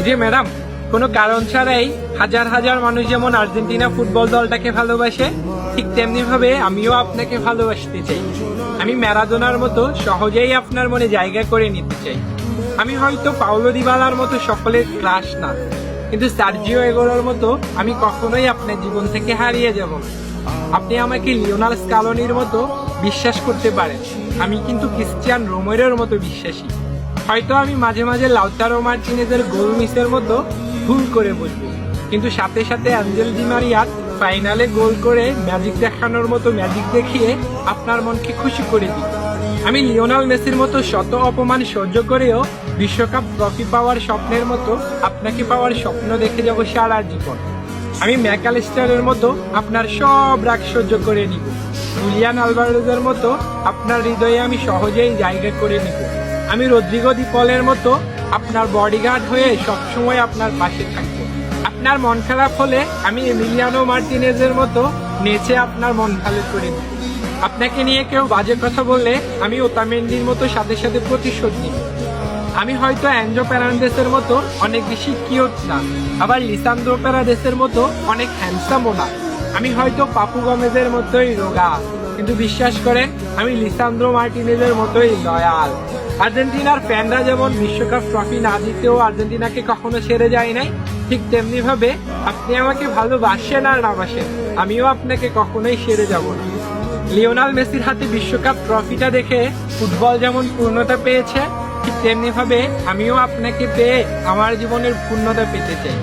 যে ম্যাডাম, কোনো কারণ ছাড়াই হাজার হাজার মানুষ যেমন আর্জেন্টিনা ফুটবল দলটাকে ভালোবাসে, ঠিক তেমনি ভাবে আমিও আপনাকে ভালোবাসতে চাই। আমি ম্যারাডোনার মতো সহজেই আপনার মনে জায়গা করে নিতে চাই। আমি হয়তো পাওলো দিবালার মতো সকলের ক্রাশ না, কিন্তু সার্জিও এগোরোর মতো আমি কখনোই আপনার জীবন থেকে হারিয়ে যাব না। আপনি আমাকে লিওনাল স্কালোনির মতো বিশ্বাস করতে পারেন, আমি কিন্তু ক্রিস্টিয়ান রোমেরোর মতো বিশ্বাসী। হয়তো আমি মাঝে মাঝে লাউতারো মার্টিনেজের গোল মিসের মতো ভুল করে বসবো, কিন্তু সাথে সাথে অ্যাঞ্জেল ডি মারিয়ার ফাইনালে গোল করে ম্যাজিক দেখানোর মতো ম্যাজিক দেখিয়ে আপনার মনকে খুশি করে দিই। আমি লিওনাল মেসির মতো শত অপমান সহ্য করেও বিশ্বকাপ ট্রফি পাওয়ার স্বপ্নের মতো আপনাকে পাওয়ার স্বপ্ন দেখে যাব সারা জীবন। আমি ম্যাকালিস্টারের মতো আপনার সব রাগ সহ্য করে নিব। জুলিয়ান আলভারেজের মতো আপনার হৃদয়ে আমি সহজেই জায়গা করে নিব। আমি রদ্রিগো দি পলের মতো আপনার বডিগার্ড হয়ে সবসময় আপনার পাশে থাকবো। আপনার মন খারাপ হলে আমি এমিলিয়ানো মার্টিনেজের মতো নেচে আপনার মন ভালো করে নিব। আপনাকে নিয়ে কেউ বাজে কথা বললে আমি ওতামেন্ডির মতো সাথে সাথে প্রতিশোধ নিব। আমি হয়তো অ্যাঞ্জো ফের্নান্দেসের মতো অনেক বেশি কিউট না, আবার লিসান্দ্রো পেরাদেসের মতো অনেক হ্যান্ডসামও না। আমি হয়তো পাপু গমেজের মতোই রোগা, কিন্তু বিশ্বাস করেন আমি লিসান্দ্রো মার্টিনেজের মতোই লয়াল। আর্জেন্টিনার ফ্যানরা যেমন বিশ্বকাপ ট্রফি না জিতেও আর্জেন্টিনাকে কখনো ছেড়ে যায় নাই, ঠিক তেমনি ভাবে আপনি আমাকে ভালোবাসেন আর না বাসেন, আমিও আপনাকে কখনোই ছেড়ে যাব না। লিওনাল মেসির হাতে বিশ্বকাপ ট্রফিটা দেখে ফুটবল যেমন পূর্ণতা পেয়েছে, ঠিক তেমনি ভাবে আমিও আপনাকে পেয়ে আমার জীবনের পূর্ণতা পেতে চাই।